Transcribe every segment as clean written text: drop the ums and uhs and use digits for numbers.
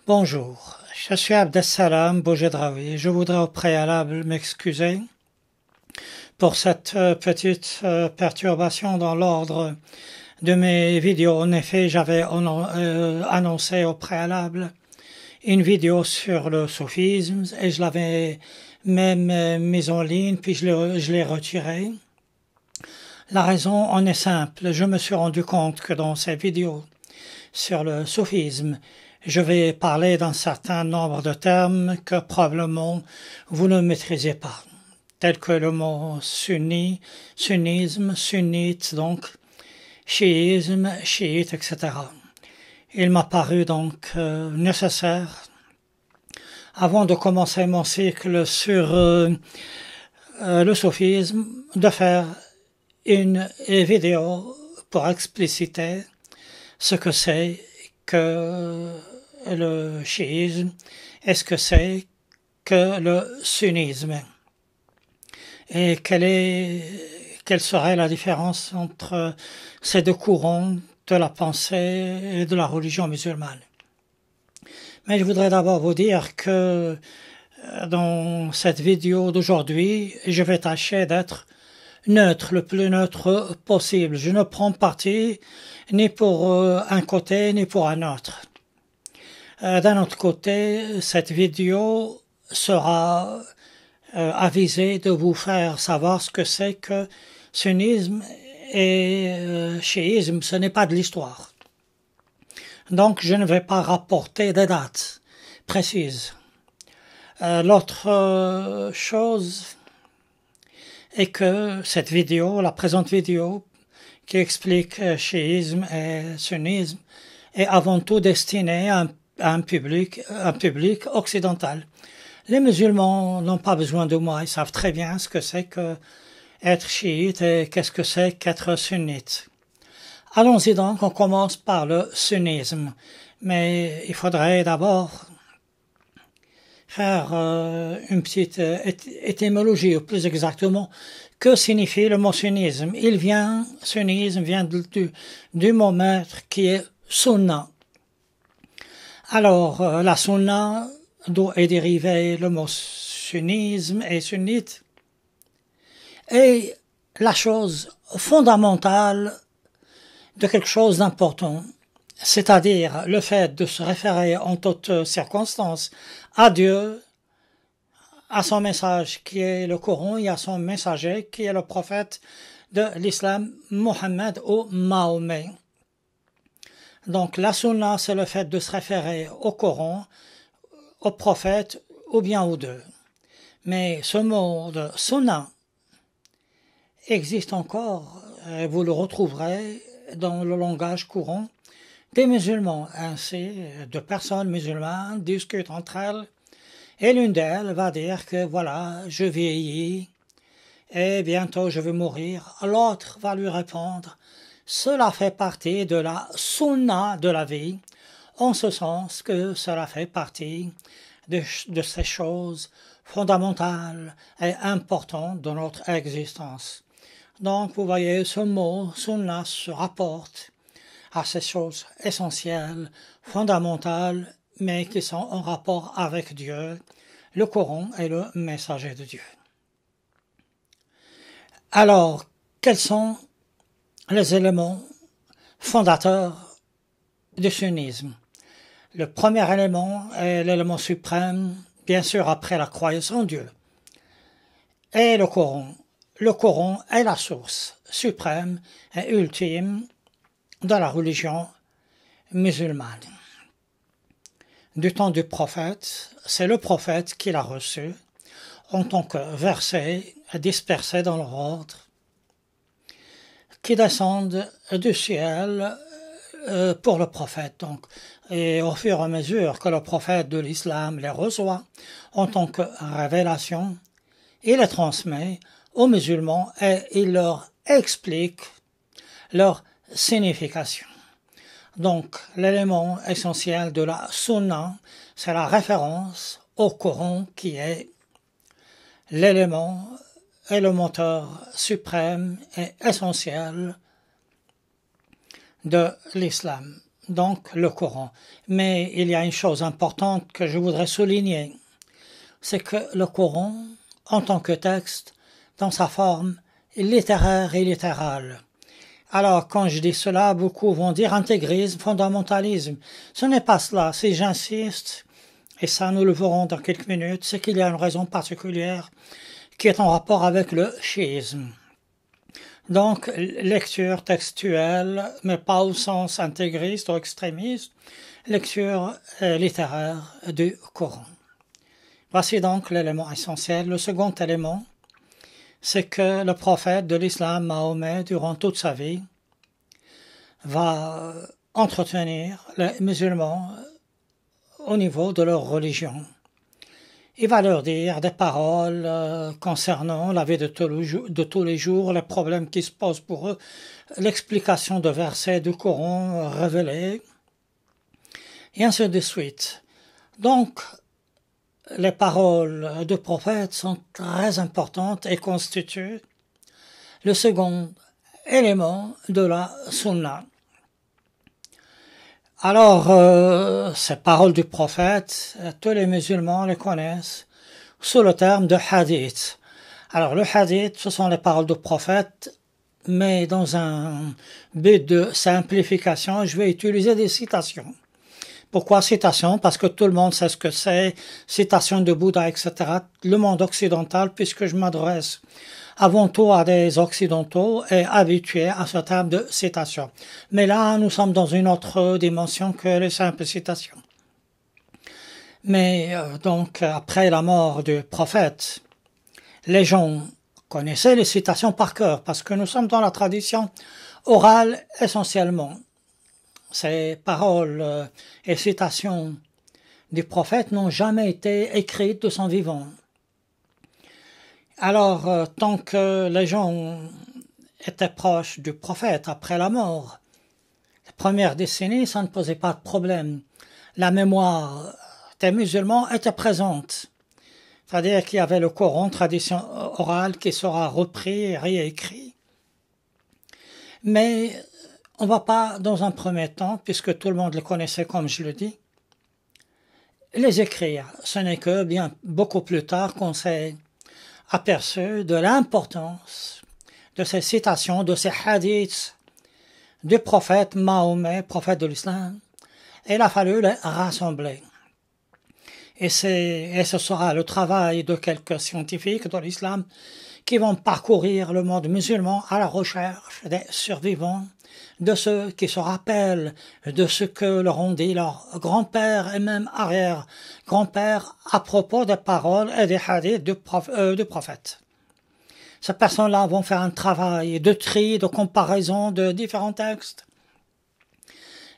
Bonjour, je suis Abdessalam Boujedraoui. Je voudrais au préalable m'excuser pour cette petite perturbation dans l'ordre de mes vidéos. En effet, j'avais annoncé au préalable une vidéo sur le soufisme et je l'avais même mise en ligne, puis je l'ai retirée. La raison en est simple. Je me suis rendu compte que dans ces vidéos sur le soufisme, je vais parler d'un certain nombre de termes que probablement vous ne maîtrisez pas, tels que le mot sunnisme, sunnite, donc chiisme, chiite, etc. Il m'a paru donc nécessaire, avant de commencer mon cycle sur le soufisme, de faire une vidéo pour expliciter ce que c'est que le chiisme et ce que c'est que le sunnisme et quelle serait la différence entre ces deux courants de la pensée et de la religion musulmane. Mais je voudrais d'abord vous dire que dans cette vidéo d'aujourd'hui, je vais tâcher d'être neutre, le plus neutre possible. Je ne prends parti ni pour un côté ni pour un autre. D'un autre côté, cette vidéo sera avisée de vous faire savoir ce que c'est que sunnisme et chiisme. Ce n'est pas de l'histoire. Donc je ne vais pas rapporter des dates précises. L'autre chose est que cette vidéo, la présente vidéo, qui explique chiisme et sunnisme, est avant tout destinée à un public occidental. Les musulmans n'ont pas besoin de moi, ils savent très bien ce que c'est que être chiite et qu'est-ce que c'est qu'être sunnite. Allons-y donc, on commence par le sunnisme, mais il faudrait d'abord faire une petite étymologie, ou plus exactement, que signifie le mot sunnisme. Sunnisme vient du mot maître qui est sunna. Alors, la sunna, d'où est dérivé le mot sunnisme et sunnite, est la chose fondamentale de quelque chose d'important, c'est-à-dire le fait de se référer en toutes circonstances à Dieu, à son message qui est le Coran et à son messager qui est le prophète de l'islam, Mohammed ou Mahomet. Donc la sunna, c'est le fait de se référer au Coran, au prophète ou bien aux deux. Mais ce mot de sunna existe encore, et vous le retrouverez dans le langage courant des musulmans. Ainsi, deux personnes musulmanes discutent entre elles et l'une d'elles va dire que voilà, je vieillis et bientôt je vais mourir. L'autre va lui répondre, cela fait partie de la sunna de la vie, en ce sens que cela fait partie de ces choses fondamentales et importantes de notre existence. Donc, vous voyez, ce mot, sunna, se rapporte à ces choses essentielles, fondamentales, mais qui sont en rapport avec Dieu, le Coran et le messager de Dieu. Alors, quels sont les éléments fondateurs du sunnisme? Le premier élément est l'élément suprême, bien sûr après la croyance en Dieu, et le Coran. Le Coran est la source suprême et ultime de la religion musulmane. Du temps du prophète, c'est le prophète qui l'a reçu en tant que versets dispersés dans leur ordre, qui descendent du ciel pour le prophète. Donc, et au fur et à mesure que le prophète de l'islam les reçoit en tant que révélation, il les transmet aux musulmans et il leur explique leur signification. Donc, l'élément essentiel de la sunna, c'est la référence au Coran qui est l'élément et le moteur suprême et essentiel de l'islam. donc le Coran. Mais il y a une chose importante que je voudrais souligner, c'est que le Coran, en tant que texte, dans sa forme littéraire et littérale. Alors, quand je dis cela, beaucoup vont dire intégrisme, fondamentalisme. Ce n'est pas cela. Si j'insiste, et ça nous le verrons dans quelques minutes, c'est qu'il y a une raison particulière qui est en rapport avec le chiisme. Donc, lecture textuelle, mais pas au sens intégriste ou extrémiste, lecture littéraire du Coran. Voici donc l'élément essentiel. Le second élément, c'est que le prophète de l'islam, Mahomet, durant toute sa vie, va entretenir les musulmans au niveau de leur religion. Il va leur dire des paroles concernant la vie de tous les jours, les problèmes qui se posent pour eux, l'explication de versets du Coran révélés, et ainsi de suite. Donc, les paroles du prophète sont très importantes et constituent le second élément de la sunna. Alors, ces paroles du prophète, tous les musulmans les connaissent sous le terme de hadith. Alors, le hadith, ce sont les paroles du prophète, mais dans un but de simplification, je vais utiliser des citations. Pourquoi citation? Parce que tout le monde sait ce que c'est, citation de Bouddha, etc. Le monde occidental, puisque je m'adresse avant tout à des occidentaux et habitués à ce terme de citation. Mais là, nous sommes dans une autre dimension que les simples citations. Mais donc, après la mort du prophète, les gens connaissaient les citations par cœur, parce que nous sommes dans la tradition orale essentiellement. Ces paroles et citations du prophète n'ont jamais été écrites de son vivant. Alors, tant que les gens étaient proches du prophète après la mort, les premières décennies, ça ne posait pas de problème. La mémoire des musulmans était présente. C'est-à-dire qu'il y avait le Coran, tradition orale, qui sera repris et réécrit. Mais on ne va pas, dans un premier temps, puisque tout le monde le connaissait comme je le dis, les écrire. Ce n'est que bien beaucoup plus tard qu'on s'est aperçu de l'importance de ces citations, de ces hadiths du prophète Mahomet, prophète de l'islam. Et il a fallu les rassembler. Et ce sera le travail de quelques scientifiques de l'islam qui vont parcourir le monde musulman à la recherche des survivants, de ceux qui se rappellent de ce que leur ont dit leurs grands-pères et même arrière-grands-pères à propos des paroles et des hadiths du prophète. Ces personnes-là vont faire un travail de tri, de comparaison de différents textes.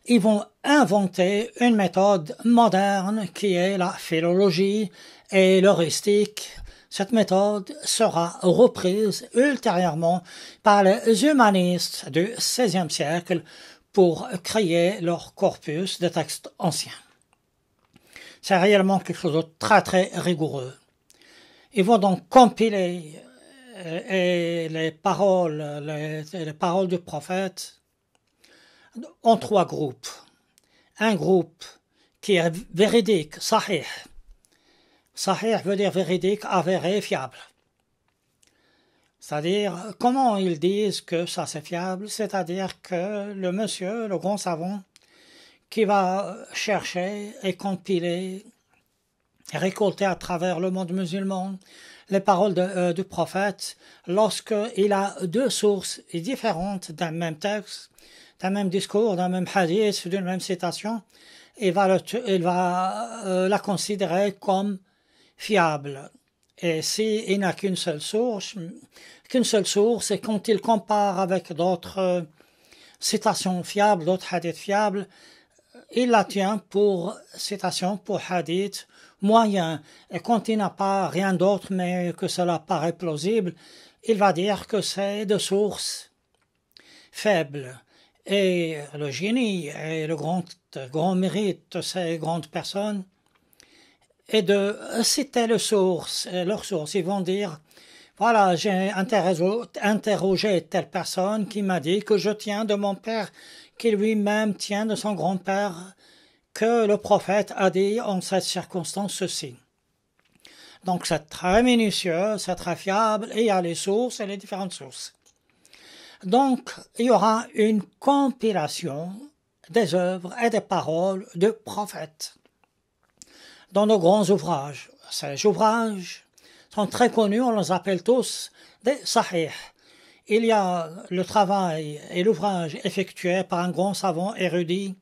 Ils vont inventer une méthode moderne qui est la philologie et l'heuristique. Cette méthode sera reprise ultérieurement par les humanistes du XVIe siècle pour créer leur corpus de textes anciens. C'est réellement quelque chose de très très rigoureux. Ils vont donc compiler les paroles du prophète en trois groupes. Un groupe qui est véridique, sahih. Sahih veut dire véridique, avéré, fiable. C'est-à-dire, comment ils disent que ça c'est fiable? C'est-à-dire que le monsieur, le grand savant, qui va chercher et compiler, et récolter à travers le monde musulman les paroles du prophète, lorsqu'il a deux sources différentes d'un même texte, d'un même discours, d'un même hadith, d'une même citation, il va la considérer comme fiable. Et s'il n'a qu'une seule source, et quand il compare avec d'autres citations fiables, d'autres hadiths fiables, il la tient pour citation, pour hadith moyen. Et quand il n'a pas rien d'autre, mais que cela paraît plausible, il va dire que c'est de sources faibles. Et le génie et le grand mérite de ces grandes personnes est de citer leurs sources. Ils vont dire, Voilà, j'ai interrogé telle personne qui m'a dit que je tiens de mon père, qui lui-même tient de son grand-père, que le prophète a dit en cette circonstance ceci. Donc c'est très minutieux, c'est très fiable, et il y a les sources et les différentes sources. Donc il y aura une compilation des œuvres et des paroles de prophètes dans de grands ouvrages. Ces ouvrages sont très connus, on les appelle tous des sahih. Il y a le travail et l'ouvrage effectué par un grand savant érudit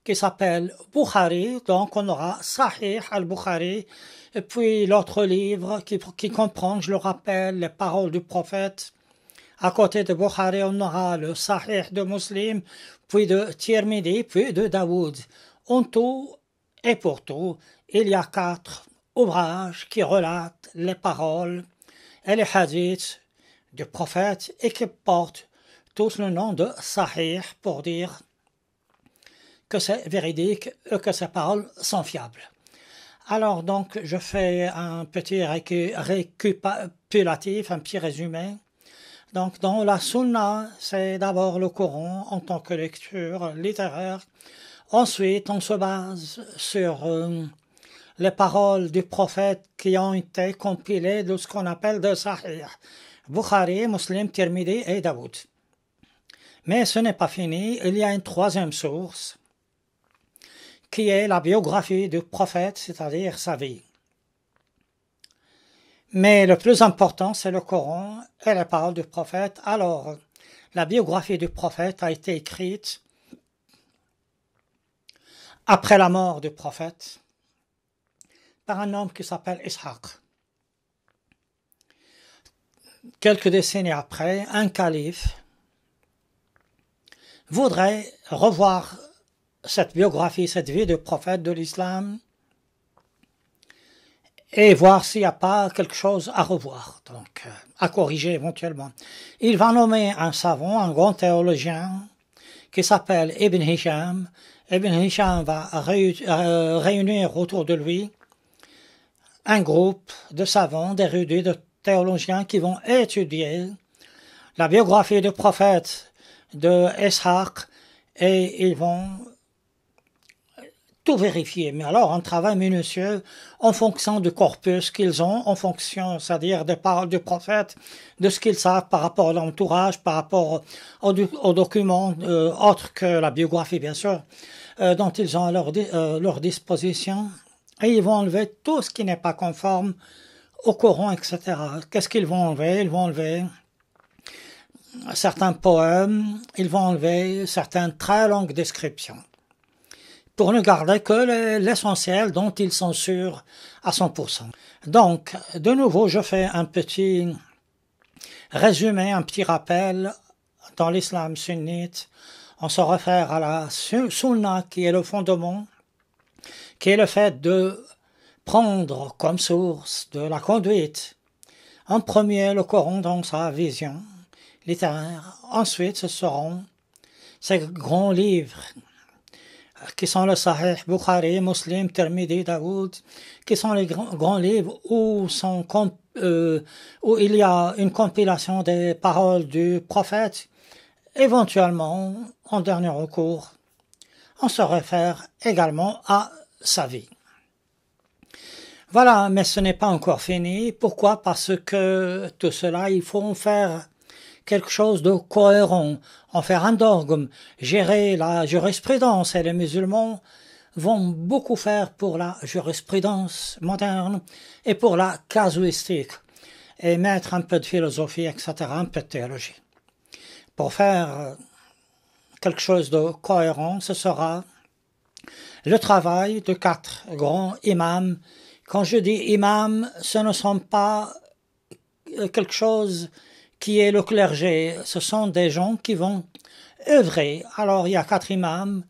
qui s'appelle Bukhari, donc on aura Sahih al-Bukhari, et puis l'autre livre qui comprend, je le rappelle, les paroles du prophète. À côté de Bukhari, on aura le Sahih de Muslim, puis de Tirmidhi, puis de Daoud. En tout et pour tout, il y a 4 ouvrages qui relatent les paroles et les hadiths du prophète et qui portent tous le nom de Sahih pour dire que c'est véridique et que ces paroles sont fiables. Alors donc, je fais un petit récapitulatif, un petit résumé. Donc dans la Sunna, c'est d'abord le Coran en tant que lecture littéraire. Ensuite, on se base sur les paroles du prophète qui ont été compilées de ce qu'on appelle de Sahih. Bukhari, Muslim, Tirmidhi et Daoud. Mais ce n'est pas fini, il y a une troisième source qui est la biographie du prophète, c'est-à-dire sa vie. Mais le plus important, c'est le Coran et les paroles du prophète. Alors, la biographie du prophète a été écrite après la mort du prophète par un homme qui s'appelle Ishaq. Quelques décennies après, un calife voudrait revoir cette biographie, cette vie de prophète de l'islam et voir s'il n'y a pas quelque chose à revoir, donc à corriger éventuellement. Il va nommer un savant, un grand théologien qui s'appelle Ibn Hisham. Ibn Hisham va réunir autour de lui un groupe de savants, d'érudits, de théologiens qui vont étudier la biographie du prophète de Ishaq et ils vont tout vérifier. Mais alors un travail minutieux en fonction du corpus qu'ils ont, en fonction, c'est-à-dire des paroles du prophète, de ce qu'ils savent par rapport à l'entourage, par rapport aux documents autres que la biographie bien sûr, dont ils ont à leur disposition. Et ils vont enlever tout ce qui n'est pas conforme au Coran, etc. Qu'est-ce qu'ils vont enlever? Ils vont enlever certains poèmes, ils vont enlever certaines très longues descriptions, pour ne garder que l'essentiel dont ils sont sûrs à 100%. Donc, de nouveau, je fais un petit résumé, un petit rappel. Dans l'islam sunnite, on se réfère à la sunna qui est le fondement, qui est le fait de prendre comme source de la conduite, en premier le Coran dans sa vision littéraire, ensuite ce seront ces grands livres qui sont le Sahih, Bukhari, Muslim, Tirmidhi, Daoud, qui sont les grands livres où il y a une compilation des paroles du prophète. Éventuellement, en dernier recours, on se réfère également à sa vie. Voilà, mais ce n'est pas encore fini. Pourquoi? Parce que tout cela, il faut en faire quelque chose de cohérent, en faire un dogme, gérer la jurisprudence. Et les musulmans vont beaucoup faire pour la jurisprudence moderne et pour la casuistique, et mettre un peu de philosophie, etc., un peu de théologie. Pour faire quelque chose de cohérent, ce sera le travail de 4 grands imams. Quand je dis imams, ce ne sont pas quelque chose qui est le clergé, ce sont des gens qui vont œuvrer. Alors il y a 4 imams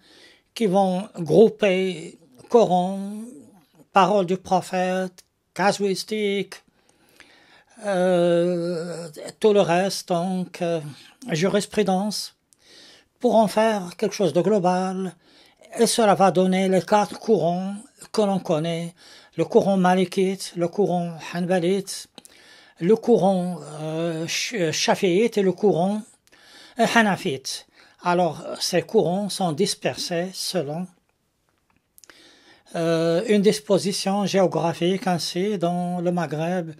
qui vont grouper Coran, paroles du prophète, casuistique, tout le reste, donc jurisprudence, pour en faire quelque chose de global. Et cela va donner les 4 courants que l'on connaît, le courant malikite, le courant hanbalite, le courant chafiite et le courant hanafite. Alors, ces courants sont dispersés selon une disposition géographique. Ainsi, dans le Maghreb,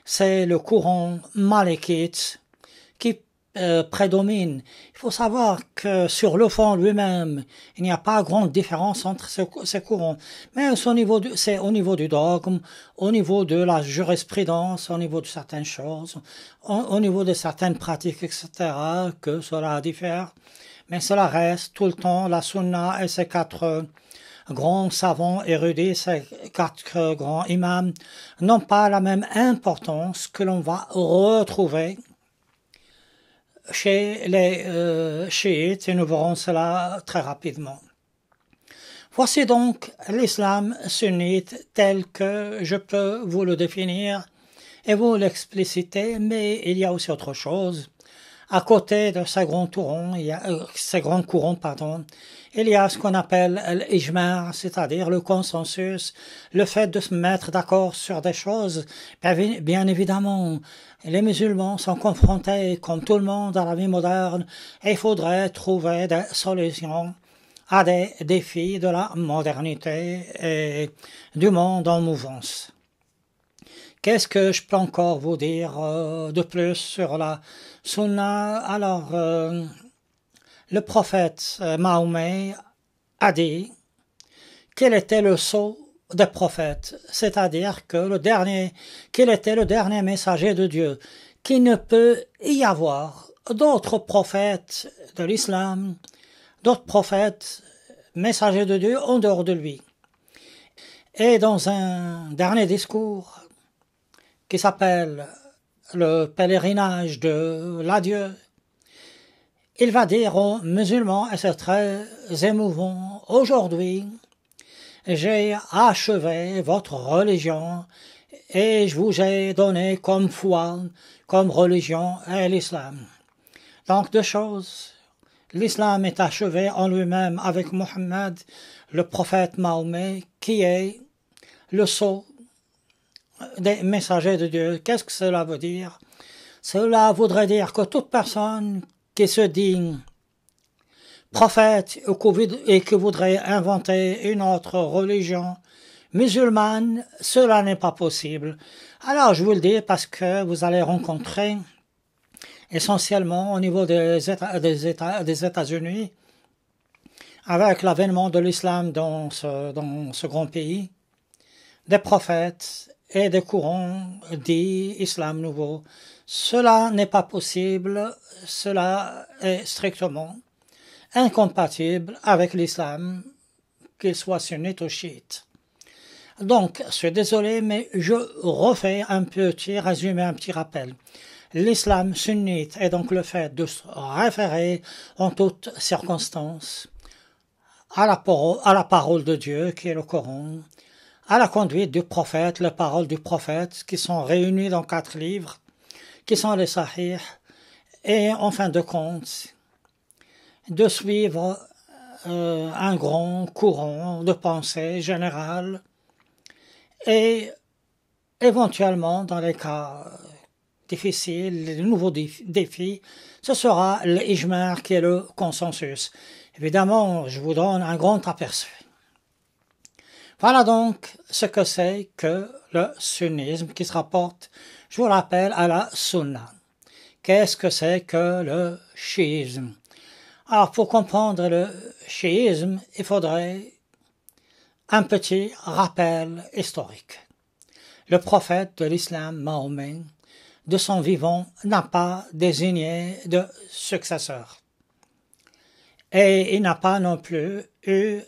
c'est le courant malikite qui prédomine. Il faut savoir que sur le fond lui-même, il n'y a pas grande différence entre ces courants. Mais c'est au niveau du dogme, au niveau de la jurisprudence, au niveau de certaines choses, au niveau de certaines pratiques, etc., que cela diffère. Mais cela reste tout le temps la sunna et ces quatre grands savants érudits, ces quatre grands imams, n'ont pas la même importance que l'on va retrouver chez les chiites, et nous verrons cela très rapidement. Voici donc l'islam sunnite tel que je peux vous le définir et vous l'expliciter, mais il y a aussi autre chose. À côté de ces grands courants, il y a ce qu'on appelle l'ijma', c'est-à-dire le consensus, le fait de se mettre d'accord sur des choses. Bien évidemment, les musulmans sont confrontés, comme tout le monde, à la vie moderne, et il faudrait trouver des solutions à des défis de la modernité et du monde en mouvance. Qu'est-ce que je peux encore vous dire de plus sur la sunna? Alors, le prophète Mahomet a dit qu'il était le sceau des prophètes, c'est-à-dire que qu'il était le dernier messager de Dieu, qu'il ne peut y avoir d'autres prophètes de l'islam, d'autres prophètes messagers de Dieu en dehors de lui. Et dans un dernier discours qui s'appelle le pèlerinage de l'adieu, il va dire aux musulmans, et c'est très émouvant, aujourd'hui, j'ai achevé votre religion et je vous ai donné comme foi, comme religion l'islam. Donc deux choses, l'islam est achevé en lui-même avec Mohammed, le prophète Mahomet, qui est le sceau des messagers de Dieu. Qu'est-ce que cela veut dire? Cela voudrait dire que toute personne qui se dit prophète et qui voudrait inventer une autre religion musulmane, cela n'est pas possible. Alors je vous le dis parce que vous allez rencontrer essentiellement au niveau des États-Unis, avec l'avènement de l'islam dans ce grand pays, des prophètes et des courants dits islam nouveau. Cela n'est pas possible, cela est strictement incompatible avec l'islam, qu'il soit sunnite ou chiite. Donc, je suis désolé, mais je refais un petit résumé, un petit rappel. L'islam sunnite est donc le fait de se référer en toutes circonstances à la parole de Dieu, qui est le Coran, à la conduite du prophète, les paroles du prophète, qui sont réunies dans 4 livres, qui sont les sahih, et en fin de compte, de suivre un grand courant de pensée générale, et éventuellement, dans les cas difficiles, les nouveaux défis, ce sera l'ijma' qui est le consensus. Évidemment, je vous donne un grand aperçu. Voilà donc ce que c'est que le sunnisme qui se rapporte, je vous rappelle, à la sunna. Qu'est-ce que c'est que le chiisme? Alors, pour comprendre le chiisme, il faudrait un petit rappel historique. Le prophète de l'islam, Mahomet, de son vivant, n'a pas désigné de successeur. Et il n'a pas non plus eu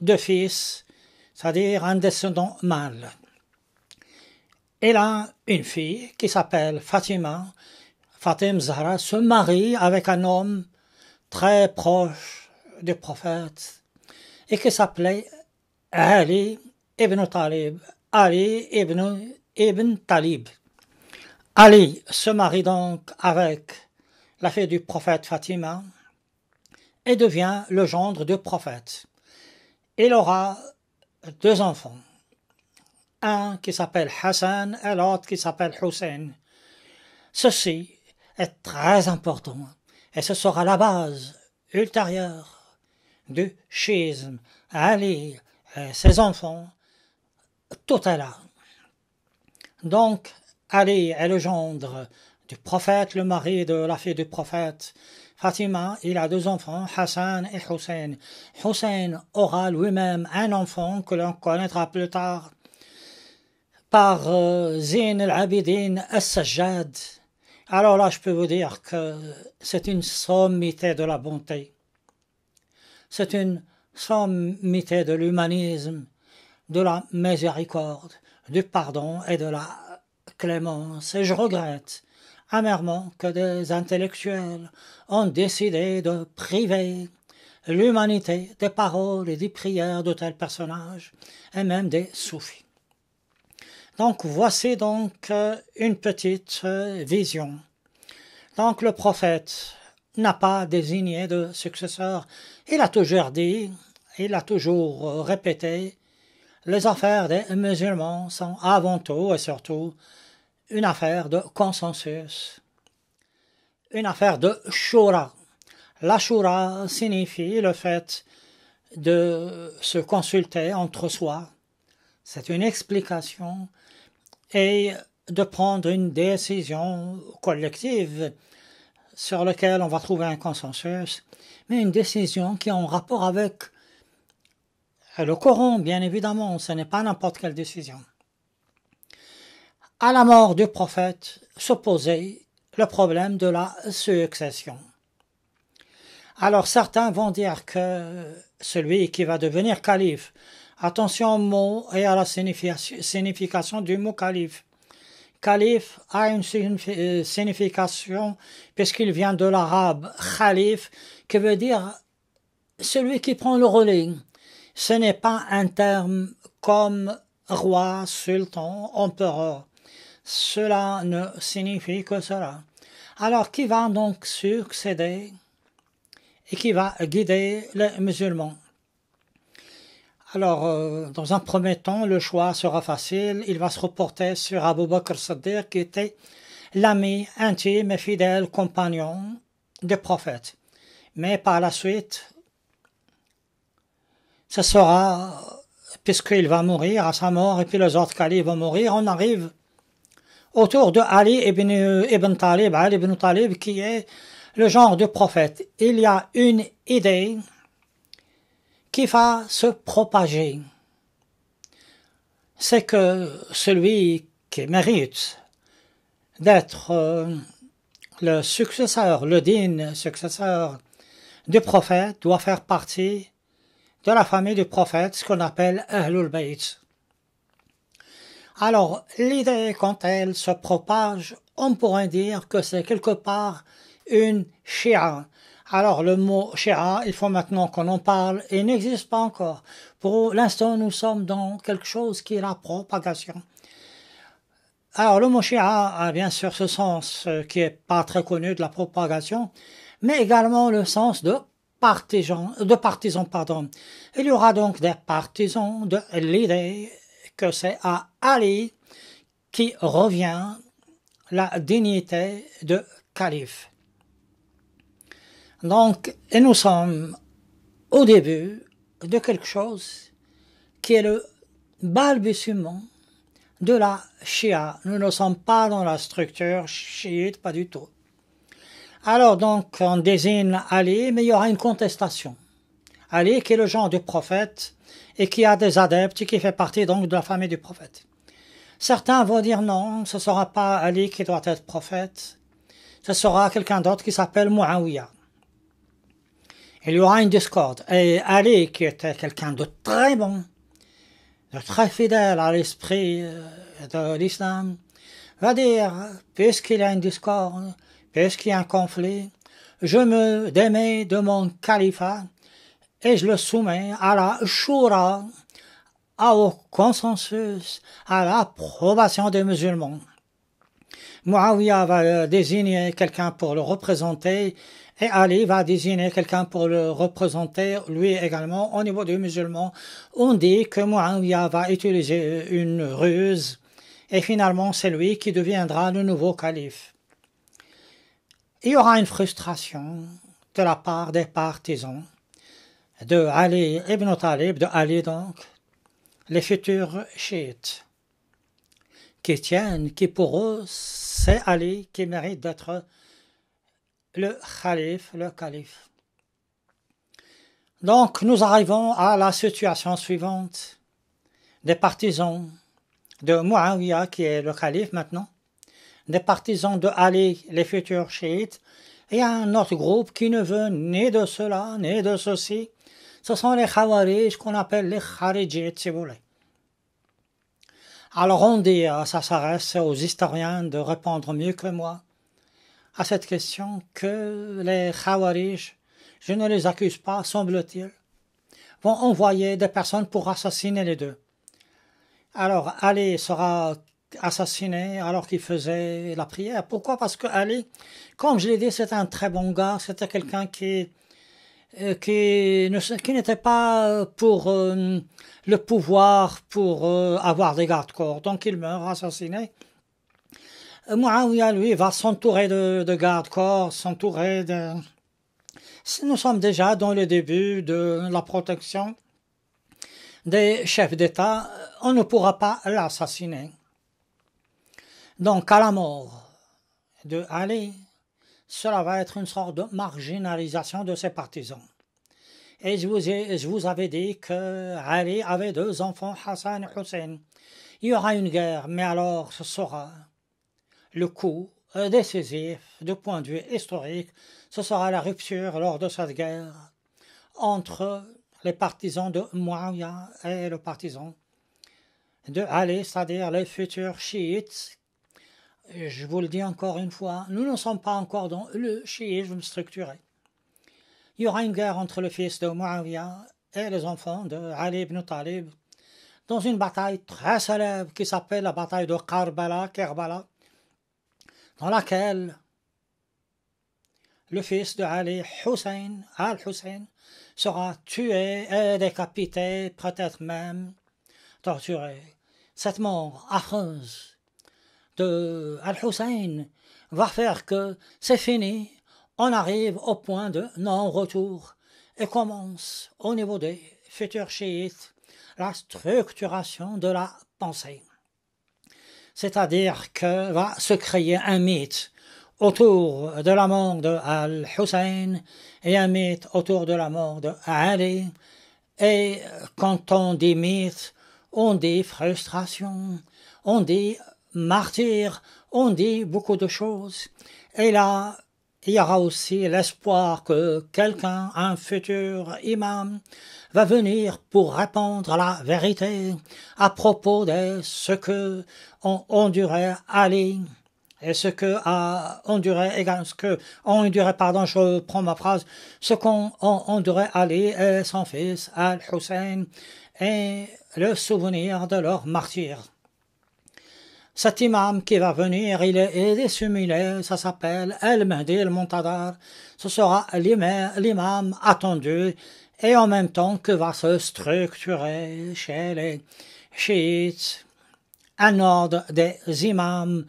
de fils, c'est-à-dire un descendant mâle. Il a une fille qui s'appelle Fatima. Fatima Zahra se marie avec un homme très proche du prophète et qui s'appelait Ali ibn Talib. Ali ibn Talib. Ali se marie donc avec la fille du prophète Fatima et devient le gendre du prophète. Il aura 2 enfants, un qui s'appelle Hassan et l'autre qui s'appelle Hussein. Ceci est très important et ce sera la base ultérieure du schisme. Ali et ses enfants, tout est là. Donc, Ali est le gendre du prophète, le mari de la fille du prophète. Fatima, il a 2 enfants, Hassan et Hussein. Hussein aura lui-même un enfant que l'on connaîtra plus tard par Zine al-Abidin al-Sajjad. Alors là, je peux vous dire que c'est une sommité de la bonté. C'est une sommité de l'humanisme, de la miséricorde, du pardon et de la clémence. Et je regrette amèrement que des intellectuels ont décidé de priver l'humanité des paroles et des prières de tels personnages, et même des soufis. Donc voici donc une petite vision. Donc le prophète n'a pas désigné de successeur. Il a toujours dit, il a toujours répété, les affaires des musulmans sont avant tout et surtout une affaire de consensus, une affaire de shura. La shura signifie le fait de se consulter entre soi. C'est une explication et de prendre une décision collective sur laquelle on va trouver un consensus, mais une décision qui est en rapport avec le Coran, bien évidemment, ce n'est pas n'importe quelle décision. À la mort du prophète s'opposait le problème de la succession. Alors certains vont dire que celui qui va devenir calife, attention au mot et à la signification du mot calife. Calife a une signification puisqu'il vient de l'arabe khalif, qui veut dire celui qui prend le relais. Ce n'est pas un terme comme roi, sultan, empereur. Cela ne signifie que cela. Alors qui va donc succéder et qui va guider les musulmans? Alors, dans un premier temps, le choix sera facile. Il va se reporter sur Abu Bakr Siddiq, qui était l'ami intime et fidèle compagnon du prophète. Mais par la suite, ce sera, puisqu'il va mourir à sa mort, et puis les autres califes vont mourir, on arrive autour de Ali ibn Talib, qui est le genre de prophète. Il y a une idée qui va se propager. C'est que celui qui mérite d'être le successeur, le digne successeur du prophète, doit faire partie de la famille du prophète, ce qu'on appelle Ahlul Bayt. Alors, l'idée, quand elle se propage, on pourrait dire que c'est quelque part une shia. Alors, le mot shia, il faut maintenant qu'on en parle, il n'existe pas encore. Pour l'instant, nous sommes dans quelque chose qui est la propagation. Alors, le mot shia a bien sûr ce sens qui est pas très connu de la propagation, mais également le sens de partisans. Il y aura donc des partisans de l'idée que c'est à Ali qui revient la dignité de calife. Donc, et nous sommes au début de quelque chose qui est le balbutiement de la Shia. Nous ne sommes pas dans la structure chiite, pas du tout. Alors donc, on désigne Ali, mais il y aura une contestation. Ali, qui est le genre du prophète, et qui a des adeptes, et qui fait partie donc de la famille du prophète. Certains vont dire non, ce ne sera pas Ali qui doit être prophète, ce sera quelqu'un d'autre qui s'appelle Muawiyah. Il y aura une discorde. Et Ali, qui était quelqu'un de très bon, de très fidèle à l'esprit de l'islam, va dire, puisqu'il y a une discorde, puisqu'il y a un conflit, je me démets de mon califat et je le soumets à la shura, au consensus, à l'approbation des musulmans. Muawiyah va désigner quelqu'un pour le représenter et Ali va désigner quelqu'un pour le représenter, lui également, au niveau des musulmans. On dit que Muawiyah va utiliser une ruse et finalement c'est lui qui deviendra le nouveau calife. il y aura une frustration de la part des partisans de Ali ibn Talib, de Ali donc, les futurs chiites, qui tiennent, qui pour eux, c'est Ali qui mérite d'être le calife, le calife. Donc nous arrivons à la situation suivante, des partisans de Muawiyah, qui est le calife maintenant, des partisans de Ali, les futurs chiites, et un autre groupe qui ne veut ni de cela, ni de ceci. Ce sont les Khawarij, qu'on appelle les Kharijites, si vous voulez. Alors on dit, ça s'arrête aux historiens de répondre mieux que moi à cette question, que les Khawarij, je ne les accuse pas, semble-t-il, vont envoyer des personnes pour assassiner les deux. Alors Ali sera assassiné alors qu'il faisait la prière. Pourquoi? Parce que Ali, comme je l'ai dit, c'est un très bon gars, c'était quelqu'un qui n'était pas pour le pouvoir, pour avoir des gardes-corps. Donc il meurt assassiné. Muawiyah, lui, va s'entourer de gardes-corps, s'entourer de... Nous sommes déjà dans le début de la protection des chefs d'État. On ne pourra pas l'assassiner. Donc, à la mort de Ali, cela va être une sorte de marginalisation de ses partisans. Et je vous avais dit que Ali avait deux enfants, Hassan et Hussein. Il y aura une guerre, mais alors ce sera le coup décisif du point de vue historique. Ce sera la rupture lors de cette guerre entre les partisans de Muawiyah et le partisan de Ali, c'est-à-dire les futurs chiites. Je vous le dis encore une fois, nous ne sommes pas encore dans le chiisme structuré. Il y aura une guerre entre le fils de Muawiyah et les enfants de Ali ibn Talib dans une bataille très célèbre qui s'appelle la bataille de Karbala, dans laquelle le fils de Ali, Hussein, Al-Hussein, sera tué et décapité, peut-être même torturé. Cette mort affreuse de Al-Hussein va faire que c'est fini, on arrive au point de non-retour et commence au niveau des futurs chiites la structuration de la pensée. C'est-à-dire que va se créer un mythe autour de la mort de Al-Hussein et un mythe autour de la mort de Ali. Et quand on dit mythe, on dit frustration, on dit martyr, on dit beaucoup de choses. Et là, il y aura aussi l'espoir que quelqu'un, un futur imam, va venir pour répandre la vérité à propos de ce que endurait Ali et ce que je prends ma phrase, ce qu'ont enduré Ali et son fils Al-Hussein et le souvenir de leur martyr. Cet imam qui va venir, il est dissimulé, ça s'appelle Al-Mahdi al-Muntadar. Ce sera l'imam attendu et en même temps que va se structurer chez les chiites un ordre des imams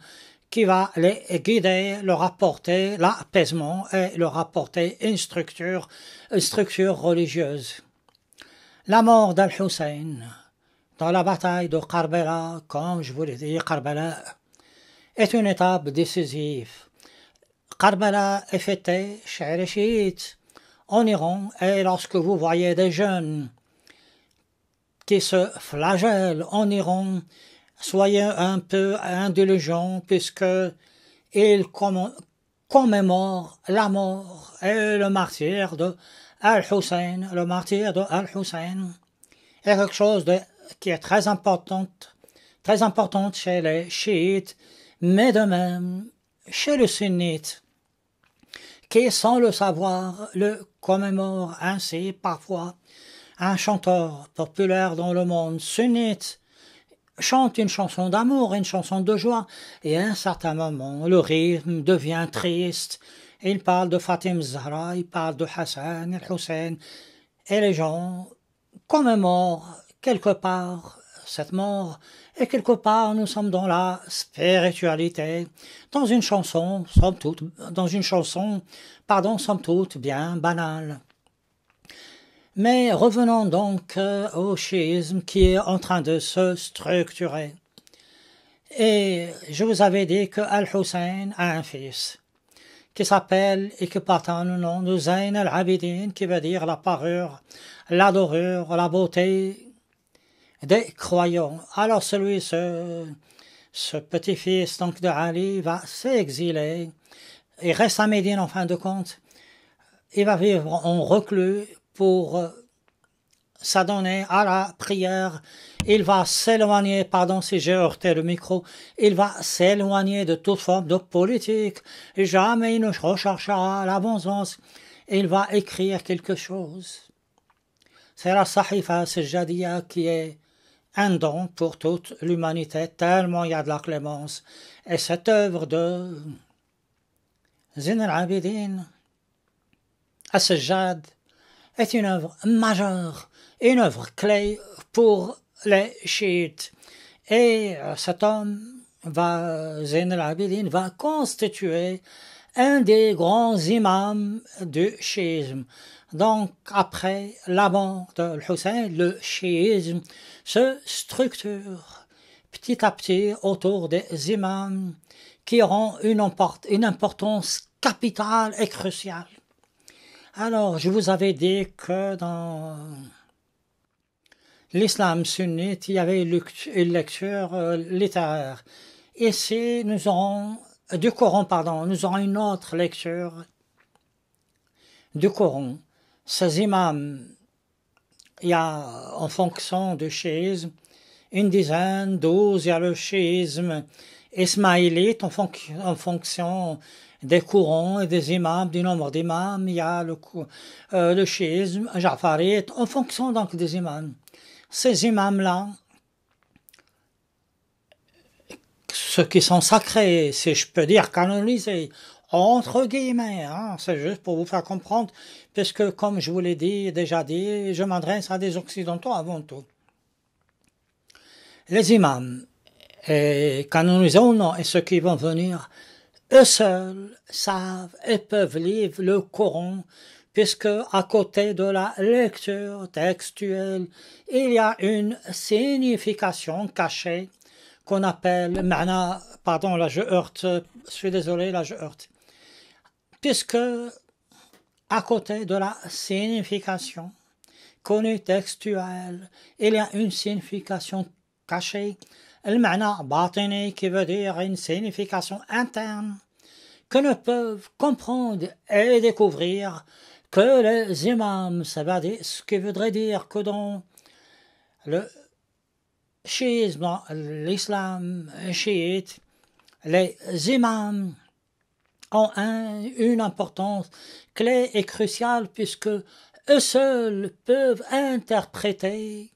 qui va les guider, leur apporter l'apaisement et leur apporter une structure religieuse. La mort d'Al-Hussein dans la bataille de Karbala, comme je vous l'ai dit, Karbala est une étape décisive. Karbala est fêtée chez les chiites en Iran, et lorsque vous voyez des jeunes qui se flagellent en Iran, soyez un peu indulgents puisque ils commémorent la mort et le martyr de Al-Hussein. Le martyr de Al-Hussein est quelque chose qui est très importante chez les chiites, mais de même chez les sunnites, qui, sans le savoir, le commémorent ainsi. Parfois, un chanteur populaire dans le monde sunnite chante une chanson d'amour, une chanson de joie, et à un certain moment, le rythme devient triste. Il parle de Fatima Zahra, il parle de Hassan, el Hussein, et les gens commémorent quelque part cette mort, et quelque part nous sommes dans la spiritualité, dans une chanson, somme toute bien banale. Mais revenons donc au chiisme qui est en train de se structurer. Et je vous avais dit que Al-Hussein a un fils qui s'appelle et qui porte le nom de Zayn al-Abidin, qui veut dire la parure, l'adorure, la beauté des croyants. Alors ce petit-fils donc de Ali va s'exiler, il reste à Médine en fin de compte, il va vivre en reclus pour s'adonner à la prière. Il va s'éloigner, pardon si j'ai heurté le micro, il va s'éloigner de toute forme de politique. Jamais il ne recherchera la bon sens. Il va écrire quelque chose. C'est la Sahifa Sajjadiya qui est un don pour toute l'humanité, tellement il y a de la clémence. Et cette œuvre de Zayn al-Abidin, As-Sajjad, est une œuvre majeure, une œuvre clé pour les chiites. Et cet homme, Zayn al-Abidin, va constituer un des grands imams du chiisme. Donc, après la mort de Hussein, le chiisme se structure petit à petit autour des imams qui auront une importance capitale et cruciale. Alors, je vous avais dit que dans l'islam sunnite, il y avait une lecture littéraire. Ici, nous aurons une autre lecture du Coran. Ces imams, il y a en fonction du chiisme, une dizaine, 12, il y a le chiisme ismaélite en fonction des courants et des imams, du nombre d'imams, il y a le chiisme jafarite, en fonction donc des imams. Ces imams-là, ceux qui sont sacrés, si je peux dire canonisés, entre guillemets, hein, c'est juste pour vous faire comprendre, puisque comme je vous l'ai déjà dit, je m'adresse à des occidentaux avant tout. Les imams, canonisés ou non, et ceux qui vont venir, eux seuls savent et peuvent lire le Coran, puisque à côté de la lecture textuelle, il y a une signification cachée qu'on appelle ma'na, pardon, là je heurte, je suis désolé, là je heurte. Puisque à côté de la signification connue textuelle, il y a une signification cachée, le ma'na batini, qui veut dire une signification interne, que ne peuvent comprendre et découvrir que les imams, ce qui voudrait dire que dans le chiisme, dans l'islam chiite, les imams ont une importance clé et cruciale, puisque eux seuls peuvent interpréter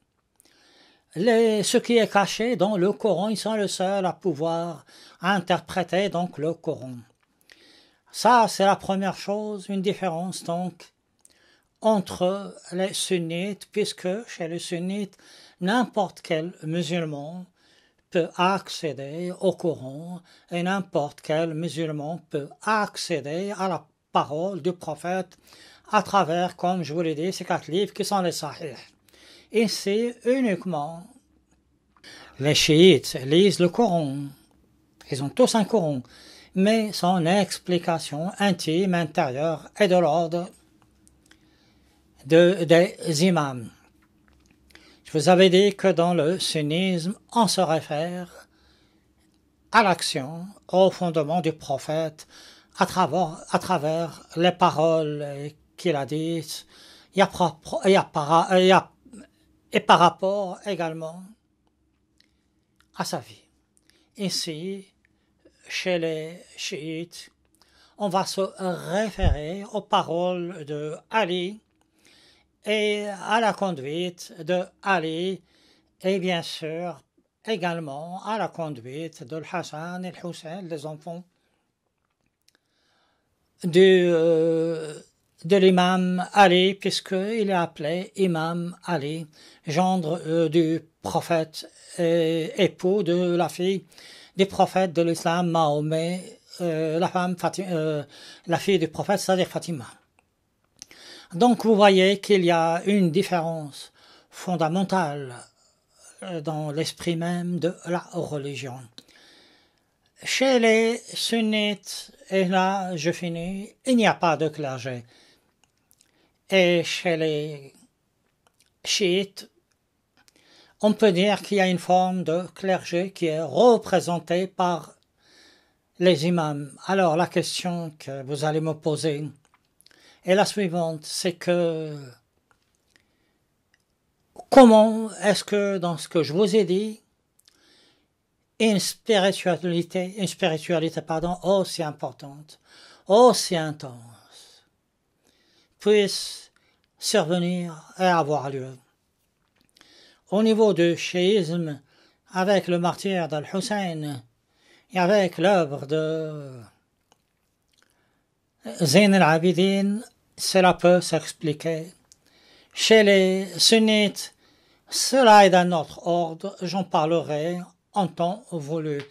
ce qui est caché dans le Coran. Ils sont les seuls à pouvoir interpréter donc le Coran. Ça, c'est la première chose, une différence donc entre les sunnites, puisque chez les sunnites, n'importe quel musulman peut accéder au Coran et n'importe quel musulman peut accéder à la parole du prophète à travers, comme je vous l'ai dit, ces 4 livres qui sont les sahih. Ici, uniquement, les chiites lisent le Coran. Ils ont tous un Coran, mais son explication intime, intérieure, est de l'ordre des imams. Je vous avais dit que dans le sunnisme, on se réfère à l'action, au fondement du prophète, à travers les paroles qu'il a dites, et par rapport également à sa vie. Ici, chez les chiites, on va se référer aux paroles de Ali et à la conduite de Ali, et bien sûr également à la conduite de Hassan et Hussein, les enfants de l'imam Ali, puisqu'il est appelé imam Ali, gendre du prophète et époux de la fille du prophète de l'islam, Mahomet, la fille du prophète, c'est-à-dire Fatima. Donc vous voyez qu'il y a une différence fondamentale dans l'esprit même de la religion. Chez les sunnites, et là je finis, il n'y a pas de clergé. Et chez les chiites, on peut dire qu'il y a une forme de clergé qui est représentée par les imams. Alors la question que vous allez me poser est la suivante, c'est que comment est-ce que dans ce que je vous ai dit, une spiritualité aussi importante, aussi intense, puisse survenir et avoir lieu. Au niveau du chiisme, avec le martyre d'Al-Hussein et avec l'œuvre de Zayn al-Abidin, cela peut s'expliquer. Chez les sunnites, cela est d'un autre ordre, j'en parlerai en temps voulu.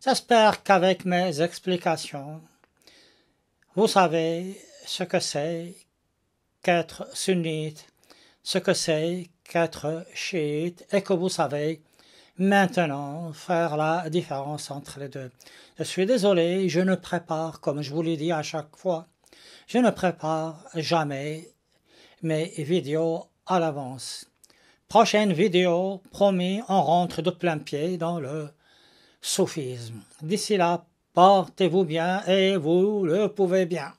J'espère qu'avec mes explications, vous savez ce que c'est qu'être sunnite, ce que c'est qu'être chiite, et que vous savez maintenant faire la différence entre les deux. Je suis désolé, je ne prépare, comme je vous l'ai dit à chaque fois, je ne prépare jamais mes vidéos à l'avance. Prochaine vidéo, promis, on rentre de plein pied dans le soufisme. D'ici là, portez-vous bien et vous le pouvez bien.